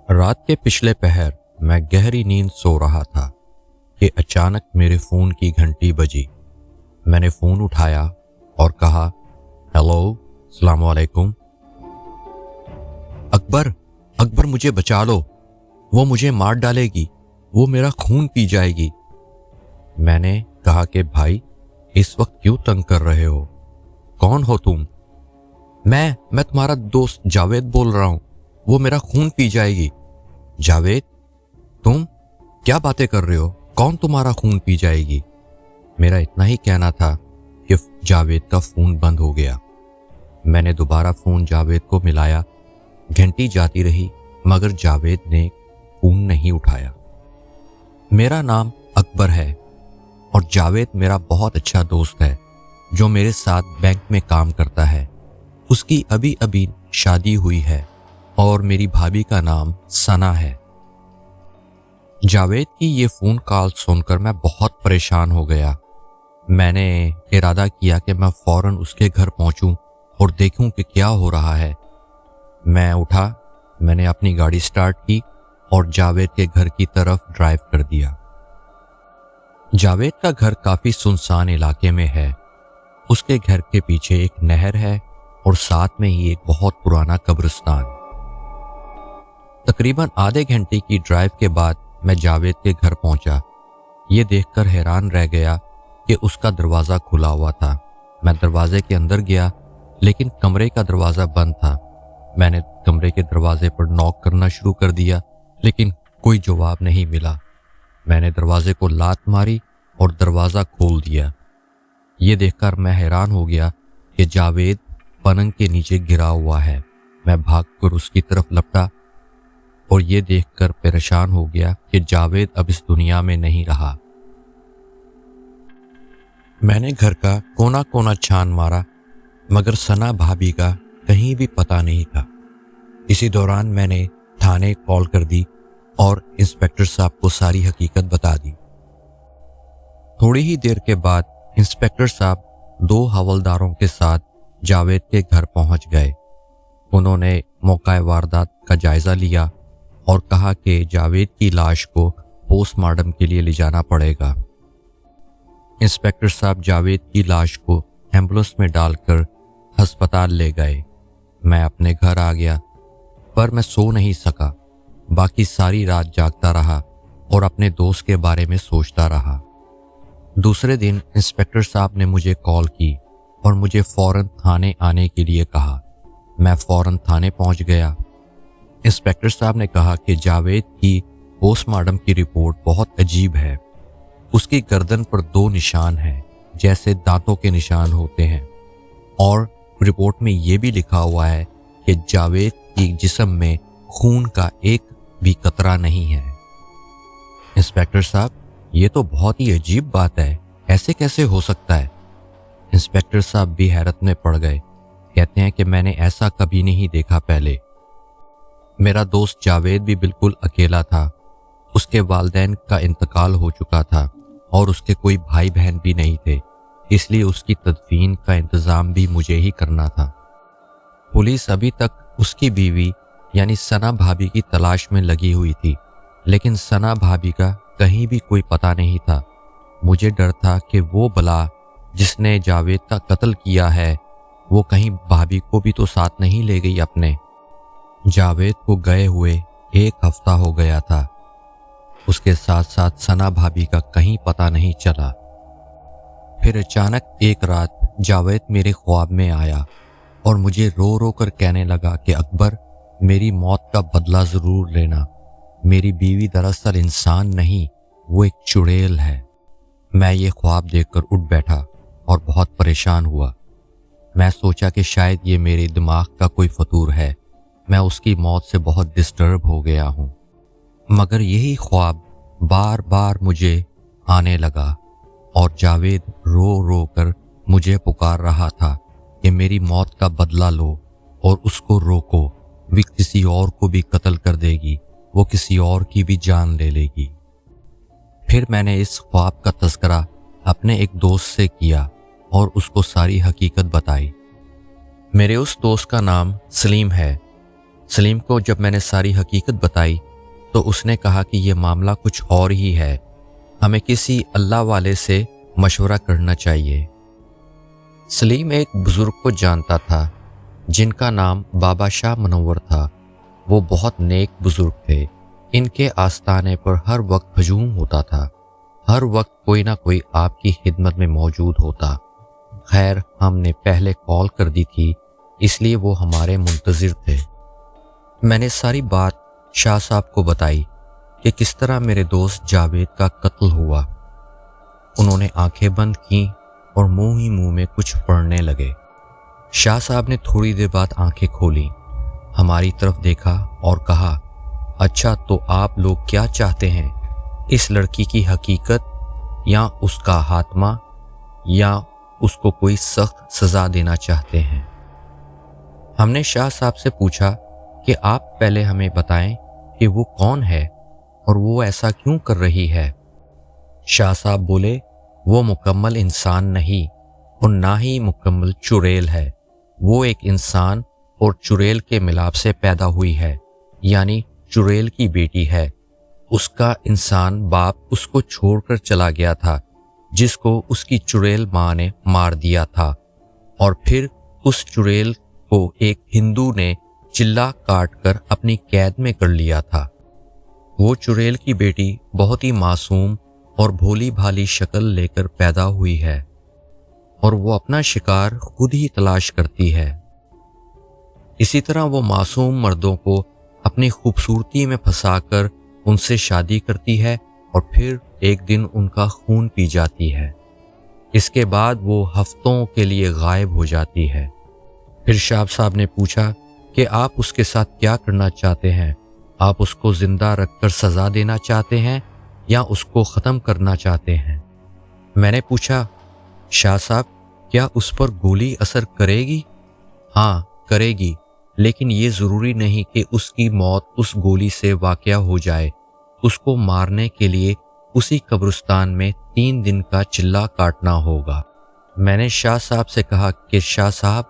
رات کے پچھلے پہر میں گہری نیند سو رہا تھا کہ اچانک میرے فون کی گھنٹی بجی۔ میں نے فون اٹھایا اور کہا، ہیلو، السلام علیکم۔ اکبر مجھے بچا لو، وہ مجھے مار ڈالے گی، وہ میرا خون پی جائے گی۔ میں نے کہا کہ بھائی اس وقت کیوں تنگ کر رہے ہو؟ کون ہو تم؟ میں تمہارا دوست جاوید بول رہا ہوں، وہ میرا خون پی جائے گی۔ جاوید؟ تم کیا باتیں کر رہے ہو؟ کون تمہارا خون پی جائے گی؟ میرا اتنا ہی کہنا تھا کہ جاوید کا فون بند ہو گیا۔ میں نے دوبارہ فون جاوید کو ملایا، گھنٹی جاتی رہی مگر جاوید نے فون نہیں اٹھایا۔ میرا نام اکبر ہے اور جاوید میرا بہت اچھا دوست ہے جو میرے ساتھ بینک میں کام کرتا ہے۔ اس کی ابھی شادی ہوئی ہے اور میری بھابھی کا نام ثنا ہے۔ جاوید کی یہ فون کال سن کر میں بہت پریشان ہو گیا۔ میں نے ارادہ کیا کہ میں فوراً اس کے گھر پہنچوں اور دیکھوں کہ کیا ہو رہا ہے۔ میں اٹھا، میں نے اپنی گاڑی سٹارٹ کی اور جاوید کے گھر کی طرف ڈرائیو کر دیا۔ جاوید کا گھر کافی سنسان علاقے میں ہے۔ اس کے گھر کے پیچھے ایک نہر ہے اور ساتھ میں ہی ایک بہت پرانا قبرستان۔ تقریباً آدھے گھنٹے کی ڈرائیو کے بعد میں جاوید کے گھر پہنچا۔ یہ دیکھ کر حیران رہ گیا کہ اس کا دروازہ کھلا ہوا تھا۔ میں دروازے کے اندر گیا لیکن کمرے کا دروازہ بند تھا۔ میں نے کمرے کے دروازے پر ناک کرنا شروع کر دیا لیکن کوئی جواب نہیں ملا۔ میں نے دروازے کو لات ماری اور دروازہ کھول دیا۔ یہ دیکھ کر میں حیران ہو گیا کہ جاوید پلنگ کے نیچے گرا ہوا ہے۔ میں بھاگ کر اس کی طرف لپٹا اور یہ دیکھ کر پریشان ہو گیا کہ جاوید اب اس دنیا میں نہیں رہا۔ میں نے گھر کا کونا کونا چھان مارا مگر ثنا بھابھی کا کہیں بھی پتہ نہیں تھا۔ اسی دوران میں نے تھانے کال کر دی اور انسپکٹر صاحب کو ساری حقیقت بتا دی۔ تھوڑی ہی دیر کے بعد انسپکٹر صاحب 2 حوالداروں کے ساتھ جاوید کے گھر پہنچ گئے۔ انہوں نے موقع واردات کا جائزہ لیا اور کہا کہ جاوید کی لاش کو پوسٹ مارٹم کے لیے لے جانا پڑے گا۔ انسپکٹر صاحب جاوید کی لاش کو ایمبولینس میں ڈال کر ہسپتال لے گئے۔ میں اپنے گھر آ گیا پر میں سو نہیں سکا۔ باقی ساری رات جاگتا رہا اور اپنے دوست کے بارے میں سوچتا رہا۔ دوسرے دن انسپکٹر صاحب نے مجھے کال کی اور مجھے فوراً تھانے آنے کے لیے کہا۔ میں فوراً تھانے پہنچ گیا۔ انسپکٹر صاحب نے کہا کہ جاوید کی پوسٹ مارٹم کی رپورٹ بہت عجیب ہے۔ اس کی گردن پر 2 نشان ہیں جیسے دانتوں کے نشان ہوتے ہیں اور رپورٹ میں یہ بھی لکھا ہوا ہے کہ جاوید کی جسم میں خون کا ایک بھی قطرہ نہیں ہے۔ انسپکٹر صاحب، یہ تو بہت ہی عجیب بات ہے، ایسے کیسے ہو سکتا ہے؟ انسپکٹر صاحب بھی حیرت میں پڑ گئے۔ کہتے ہیں کہ میں نے ایسا کبھی نہیں دیکھا پہلے۔ میرا دوست جاوید بھی بالکل اکیلا تھا۔ اس کے والدین کا انتقال ہو چکا تھا اور اس کے کوئی بھائی بہن بھی نہیں تھے، اس لیے اس کی تدفین کا انتظام بھی مجھے ہی کرنا تھا۔ پولیس ابھی تک اس کی بیوی یعنی ثنا بھابھی کی تلاش میں لگی ہوئی تھی لیکن ثنا بھابھی کا کہیں بھی کوئی پتہ نہیں تھا۔ مجھے ڈر تھا کہ وہ بلا جس نے جاوید کا قتل کیا ہے وہ کہیں بھابھی کو بھی تو ساتھ نہیں لے گئی اپنے۔ جاوید کو گئے ہوئے 1 ہفتہ ہو گیا تھا۔ اس کے ساتھ ساتھ ثنا بھابھی کا کہیں پتہ نہیں چلا۔ پھر اچانک ایک رات جاوید میرے خواب میں آیا اور مجھے رو رو کر کہنے لگا کہ اکبر، میری موت کا بدلہ ضرور لینا۔ میری بیوی دراصل انسان نہیں، وہ ایک چڑیل ہے۔ میں یہ خواب دیکھ کر اٹھ بیٹھا اور بہت پریشان ہوا۔ میں سوچا کہ شاید یہ میرے دماغ کا کوئی فطور ہے، میں اس کی موت سے بہت ڈسٹرب ہو گیا ہوں۔ مگر یہی خواب بار بار مجھے آنے لگا اور جاوید رو رو کر مجھے پکار رہا تھا کہ میری موت کا بدلہ لو اور اس کو روکو، وہ کسی اور کو بھی قتل کر دے گی، وہ کسی اور کی بھی جان لے لے گی۔ پھر میں نے اس خواب کا تذکرہ اپنے ایک دوست سے کیا اور اس کو ساری حقیقت بتائی۔ میرے اس دوست کا نام سلیم ہے۔ سلیم کو جب میں نے ساری حقیقت بتائی تو اس نے کہا کہ یہ معاملہ کچھ اور ہی ہے، ہمیں کسی اللہ والے سے مشورہ کرنا چاہیے۔ سلیم ایک بزرگ کو جانتا تھا جن کا نام بابا شاہ منور تھا۔ وہ بہت نیک بزرگ تھے، ان کے آستانے پر ہر وقت ہجوم ہوتا تھا، ہر وقت کوئی نہ کوئی آپ کی خدمت میں موجود ہوتا۔ خیر ہم نے پہلے کال کر دی تھی اس لیے وہ ہمارے منتظر تھے۔ میں نے ساری بات شاہ صاحب کو بتائی کہ کس طرح میرے دوست جاوید کا قتل ہوا۔ انہوں نے آنکھیں بند کیں اور منہ ہی منہ میں کچھ پڑھنے لگے۔ شاہ صاحب نے تھوڑی دیر بعد آنکھیں کھولی، ہماری طرف دیکھا اور کہا، اچھا تو آپ لوگ کیا چاہتے ہیں، اس لڑکی کی حقیقت یا اس کا خاتمہ یا اس کو کوئی سخت سزا دینا چاہتے ہیں؟ ہم نے شاہ صاحب سے پوچھا کہ آپ پہلے ہمیں بتائیں کہ وہ کون ہے اور وہ ایسا کیوں کر رہی ہے۔ شاہ صاحب بولے، وہ مکمل انسان نہیں اور نہ ہی مکمل چڑیل ہے، وہ ایک انسان اور چڑیل کے ملاپ سے پیدا ہوئی ہے، یعنی چڑیل کی بیٹی ہے۔ اس کا انسان باپ اس کو چھوڑ کر چلا گیا تھا جس کو اس کی چڑیل ماں نے مار دیا تھا، اور پھر اس چڑیل کو ایک ہندو نے چلا کاٹ کر اپنی قید میں کر لیا تھا۔ وہ چڑیل کی بیٹی بہت ہی معصوم اور بھولی بھالی شکل لے کر پیدا ہوئی ہے اور وہ اپنا شکار خود ہی تلاش کرتی ہے۔ اسی طرح وہ معصوم مردوں کو اپنی خوبصورتی میں پھنسا کر ان سے شادی کرتی ہے اور پھر ایک دن ان کا خون پی جاتی ہے۔ اس کے بعد وہ ہفتوں کے لیے غائب ہو جاتی ہے۔ پھر شاہ صاحب نے پوچھا کہ آپ اس کے ساتھ کیا کرنا چاہتے ہیں؟ آپ اس کو زندہ رکھ کر سزا دینا چاہتے ہیں یا اس کو ختم کرنا چاہتے ہیں؟ میں نے پوچھا، شاہ صاحب کیا اس پر گولی اثر کرے گی؟ ہاں کرے گی، لیکن یہ ضروری نہیں کہ اس کی موت اس گولی سے واقع ہو جائے۔ اس کو مارنے کے لیے اسی قبرستان میں 3 دن کا چلہ کاٹنا ہوگا۔ میں نے شاہ صاحب سے کہا کہ شاہ صاحب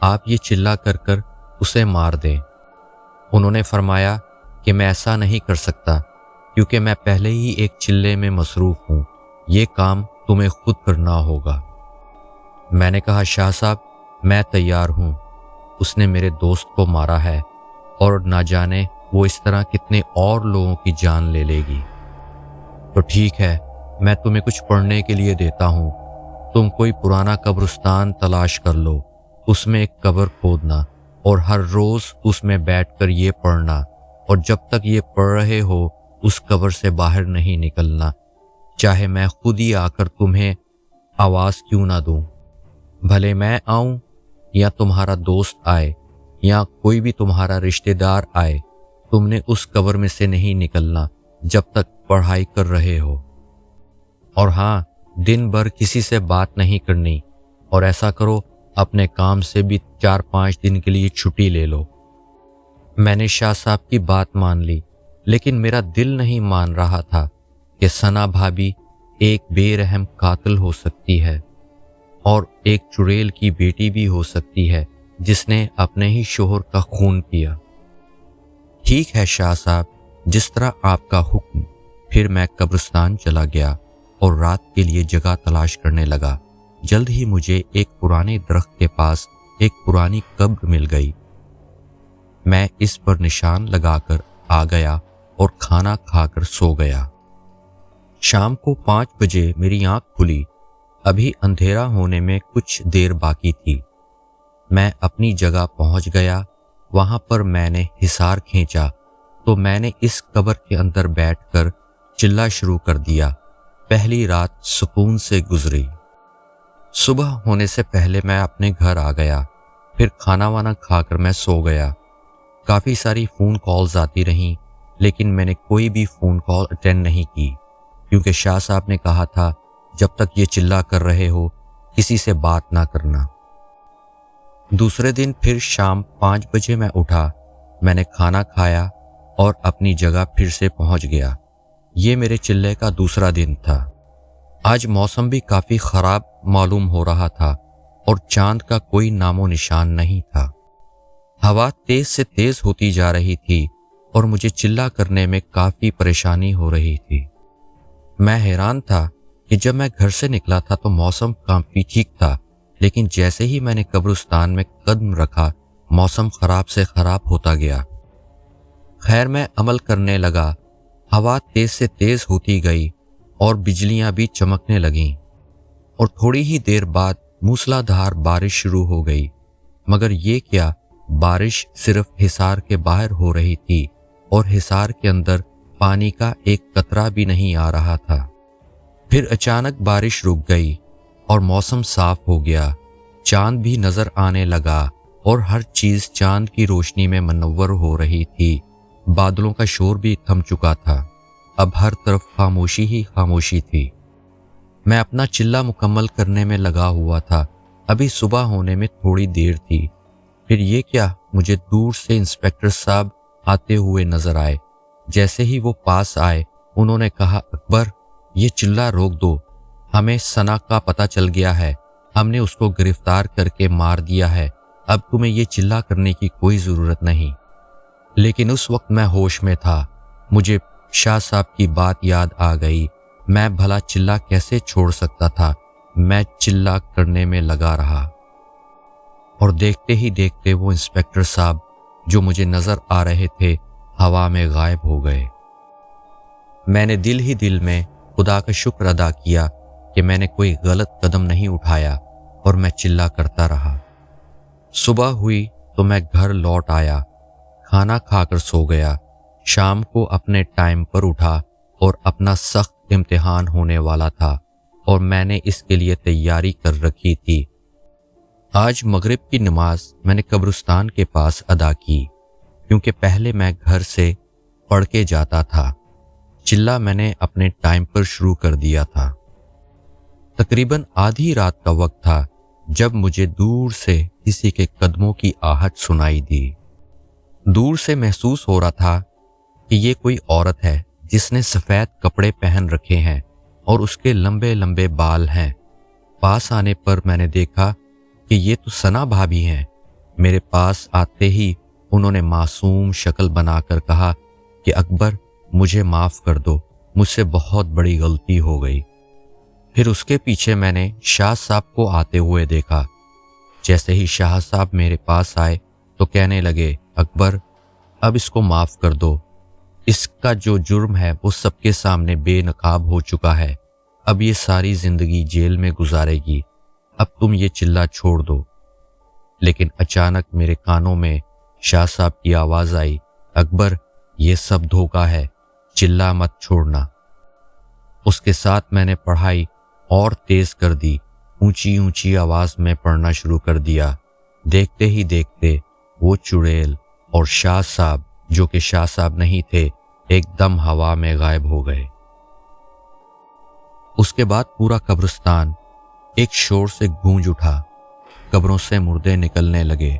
آپ یہ چلہ کر کر اسے مار دیں۔ انہوں نے فرمایا کہ میں ایسا نہیں کر سکتا کیونکہ میں پہلے ہی ایک چلے میں مصروف ہوں، یہ کام تمہیں خود کرنا ہوگا۔ میں نے کہا، شاہ صاحب میں تیار ہوں، اس نے میرے دوست کو مارا ہے اور نہ جانے وہ اس طرح کتنے اور لوگوں کی جان لے لے گی۔ تو ٹھیک ہے، میں تمہیں کچھ پڑھنے کے لیے دیتا ہوں، تم کوئی پرانا قبرستان تلاش کر لو، اس میں ایک قبر کھودنا اور ہر روز اس میں بیٹھ کر یہ پڑھنا، اور جب تک یہ پڑھ رہے ہو اس قبر سے باہر نہیں نکلنا، چاہے میں خود ہی آ کر تمہیں آواز کیوں نہ دوں۔ بھلے میں آؤں یا تمہارا دوست آئے یا کوئی بھی تمہارا رشتہ دار آئے، تم نے اس قبر میں سے نہیں نکلنا جب تک پڑھائی کر رہے ہو۔ اور ہاں، دن بھر کسی سے بات نہیں کرنی، اور ایسا کرو اپنے کام سے بھی 4-5 دن کے لیے چھٹی لے لو۔ میں نے شاہ صاحب کی بات مان لی، لیکن میرا دل نہیں مان رہا تھا کہ ثنا بھابی ایک بے رحم قاتل ہو سکتی ہے اور ایک چڑیل کی بیٹی بھی ہو سکتی ہے جس نے اپنے ہی شوہر کا خون پیا۔ ٹھیک ہے شاہ صاحب، جس طرح آپ کا حکم۔ پھر میں قبرستان چلا گیا اور رات کے لیے جگہ تلاش کرنے لگا۔ جلد ہی مجھے ایک پرانے درخت کے پاس ایک پرانی قبر مل گئی۔ میں اس پر نشان لگا کر آ گیا اور کھانا کھا کر سو گیا۔ شام کو 5 بجے میری آنکھ کھلی، ابھی اندھیرا ہونے میں کچھ دیر باقی تھی۔ میں اپنی جگہ پہنچ گیا۔ وہاں پر میں نے حصار کھینچا تو میں نے اس قبر کے اندر بیٹھ کر چلہ شروع کر دیا۔ پہلی رات سکون سے گزری۔ صبح ہونے سے پہلے میں اپنے گھر آ گیا، پھر کھانا وانا کھا کر میں سو گیا۔ کافی ساری فون کالز آتی رہیں، لیکن میں نے کوئی بھی فون کال اٹینڈ نہیں کی کیونکہ شاہ صاحب نے کہا تھا جب تک یہ چلہ کر رہے ہو کسی سے بات نہ کرنا۔ دوسرے دن پھر شام 5 بجے میں اٹھا، میں نے کھانا کھایا اور اپنی جگہ پھر سے پہنچ گیا۔ یہ میرے چلے کا دوسرا دن تھا۔ آج موسم بھی کافی خراب معلوم ہو رہا تھا اور چاند کا کوئی نام و نشان نہیں تھا۔ ہوا تیز سے تیز ہوتی جا رہی تھی اور مجھے چلا کرنے میں کافی پریشانی ہو رہی تھی۔ میں حیران تھا کہ جب میں گھر سے نکلا تھا تو موسم کافی ٹھیک تھا، لیکن جیسے ہی میں نے قبرستان میں قدم رکھا موسم خراب سے خراب ہوتا گیا۔ خیر میں عمل کرنے لگا، ہوا تیز سے تیز ہوتی گئی اور بجلیاں بھی چمکنے لگیں اور تھوڑی ہی دیر بعد موسلا دھار بارش شروع ہو گئی۔ مگر یہ کیا، بارش صرف حصار کے باہر ہو رہی تھی اور حصار کے اندر پانی کا ایک قطرہ بھی نہیں آ رہا تھا۔ پھر اچانک بارش رک گئی اور موسم صاف ہو گیا، چاند بھی نظر آنے لگا اور ہر چیز چاند کی روشنی میں منور ہو رہی تھی۔ بادلوں کا شور بھی تھم چکا تھا، اب ہر طرف خاموشی ہی خاموشی تھی۔ میں اپنا چلہ مکمل کرنے میں لگا ہوا تھا، ابھی صبح ہونے میں تھوڑی دیر تھی۔ پھر یہ کیا، مجھے دور سے انسپکٹر صاحب آتے ہوئے نظر آئے۔ جیسے ہی وہ پاس آئے انہوں نے کہا، اکبر یہ چلہ روک دو، ہمیں ثنا کا پتہ چل گیا ہے، ہم نے اس کو گرفتار کر کے مار دیا ہے، اب تمہیں یہ چلہ کرنے کی کوئی ضرورت نہیں۔ لیکن اس وقت میں ہوش میں تھا، مجھے شاہ صاحب کی بات یاد آ گئی، میں بھلا چلہ کیسے چھوڑ سکتا تھا۔ میں چلہ کرنے میں لگا رہا اور دیکھتے ہی دیکھتے وہ انسپکٹر صاحب جو مجھے نظر آ رہے تھے ہوا میں غائب ہو گئے۔ میں نے دل ہی دل میں خدا کا شکر ادا کیا کہ میں نے کوئی غلط قدم نہیں اٹھایا اور میں چلہ کرتا رہا۔ صبح ہوئی تو میں گھر لوٹ آیا، کھانا کھا کر سو گیا۔ شام کو اپنے ٹائم پر اٹھا اور اپنا سخت امتحان ہونے والا تھا اور میں نے اس کے لیے تیاری کر رکھی تھی۔ آج مغرب کی نماز میں نے قبرستان کے پاس ادا کی، کیونکہ پہلے میں گھر سے پڑھ کے جاتا تھا۔ چلہ میں نے اپنے ٹائم پر شروع کر دیا تھا۔ تقریباً آدھی رات کا وقت تھا جب مجھے دور سے کسی کے قدموں کی آہٹ سنائی دی۔ دور سے محسوس ہو رہا تھا کہ یہ کوئی عورت ہے جس نے سفید کپڑے پہن رکھے ہیں اور اس کے لمبے لمبے بال ہیں۔ پاس آنے پر میں نے دیکھا کہ یہ تو ثنا بھابھی ہیں۔ میرے پاس آتے ہی انہوں نے معصوم شکل بنا کر کہا کہ اکبر مجھے معاف کر دو، مجھ سے بہت بڑی غلطی ہو گئی۔ پھر اس کے پیچھے میں نے شاہ صاحب کو آتے ہوئے دیکھا۔ جیسے ہی شاہ صاحب میرے پاس آئے تو کہنے لگے، اکبر اب اس کو معاف کر دو، اس کا جو جرم ہے وہ سب کے سامنے بے نقاب ہو چکا ہے، اب یہ ساری زندگی جیل میں گزارے گی، اب تم یہ چلہ چھوڑ دو۔ لیکن اچانک میرے کانوں میں شاہ صاحب کی آواز آئی، اکبر یہ سب دھوکہ ہے، چلہ مت چھوڑنا۔ اس کے ساتھ میں نے پڑھائی اور تیز کر دی، اونچی اونچی آواز میں پڑھنا شروع کر دیا۔ دیکھتے ہی دیکھتے وہ چڑیل اور شاہ صاحب جو کہ شاہ صاحب نہیں تھے ایک دم ہوا میں غائب ہو گئے۔ اس کے بعد پورا قبرستان ایک شور سے گونج اٹھا، قبروں سے مردے نکلنے لگے،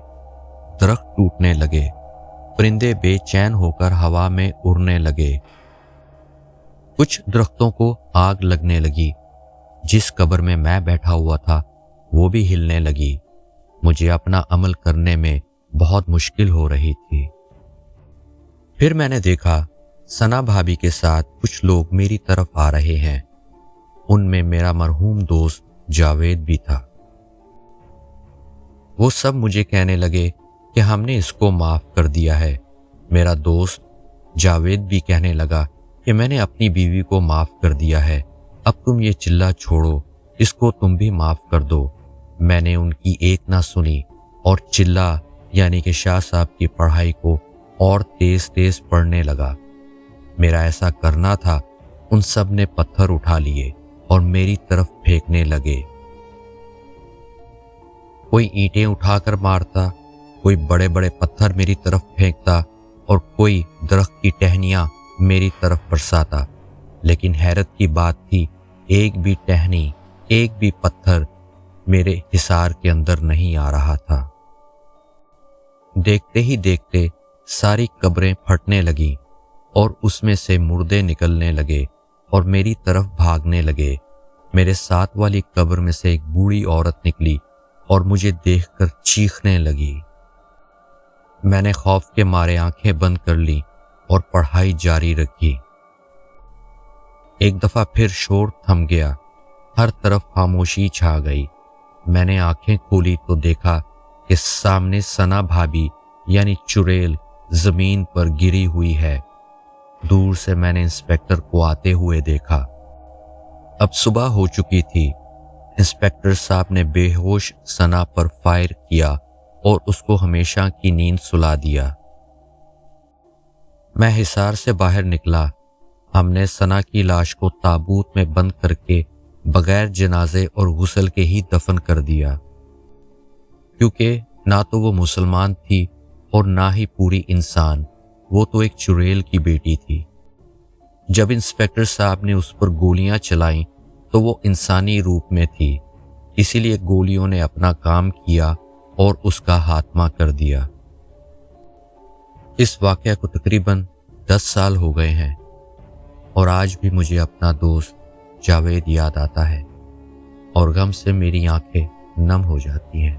درخت ٹوٹنے لگے، پرندے بے چین ہو کر ہوا میں اڑنے لگے۔ کچھ درختوں کو آگ لگنے لگی، جس قبر میں بیٹھا ہوا تھا وہ بھی ہلنے لگی۔ مجھے اپنا عمل کرنے میں بہت مشکل ہو رہی تھی۔ پھر میں نے دیکھا ثنا بھابھی کے ساتھ کچھ لوگ میری طرف آ رہے ہیں، ان میں میرا مرحوم دوست جاوید بھی تھا۔ وہ سب مجھے کہنے لگے کہ ہم نے اس کو معاف کر دیا ہے۔ میرا دوست جاوید بھی کہنے لگا کہ میں نے اپنی بیوی کو معاف کر دیا ہے، اب تم یہ چلہ چھوڑو، اس کو تم بھی معاف کر دو۔ میں نے ان کی ایک نہ سنی اور چلہ یعنی کہ شاہ صاحب کی پڑھائی کو اور تیز تیز پڑھنے لگا۔ میرا ایسا کرنا تھا، ان سب نے پتھر اٹھا لیے اور میری طرف پھینکنے لگے۔ کوئی اینٹیں اٹھا کر مارتا، کوئی بڑے بڑے پتھر میری طرف پھینکتا اور کوئی درخت کی ٹہنیاں میری طرف برساتا۔ لیکن حیرت کی بات تھی، ایک بھی ٹہنی، ایک بھی پتھر میرے حصار کے اندر نہیں آ رہا تھا۔ دیکھتے ہی دیکھتے ساری قبریں پھٹنے لگیں اور اس میں سے مردے نکلنے لگے اور میری طرف بھاگنے لگے۔ میرے ساتھ والی قبر میں سے ایک بوڑھی عورت نکلی اور مجھے دیکھ کر چیخنے لگی۔ میں نے خوف کے مارے آنکھیں بند کر لی اور پڑھائی جاری رکھی۔ ایک دفعہ پھر شور تھم گیا، ہر طرف خاموشی چھا گئی۔ میں نے آنکھیں کھولی تو دیکھا کہ سامنے ثنا بھابی یعنی چڑیل زمین پر گری ہوئی ہے۔ دور سے میں نے انسپکٹر کو آتے ہوئے دیکھا۔ اب صبح ہو چکی تھی۔ انسپکٹر صاحب نے بے ہوش ثنا پر فائر کیا اور اس کو ہمیشہ کی نیند سلا دیا۔ میں حصار سے باہر نکلا۔ ہم نے ثنا کی لاش کو تابوت میں بند کر کے بغیر جنازے اور غسل کے ہی دفن کر دیا، کیونکہ نہ تو وہ مسلمان تھی اور نہ ہی پوری انسان، وہ تو ایک چڑیل کی بیٹی تھی۔ جب انسپکٹر صاحب نے اس پر گولیاں چلائیں تو وہ انسانی روپ میں تھی، اسی لیے گولیوں نے اپنا کام کیا اور اس کا خاتمہ کر دیا۔ اس واقعہ کو تقریباً 10 سال ہو گئے ہیں اور آج بھی مجھے اپنا دوست جاوید یاد آتا ہے اور غم سے میری آنکھیں نم ہو جاتی ہیں۔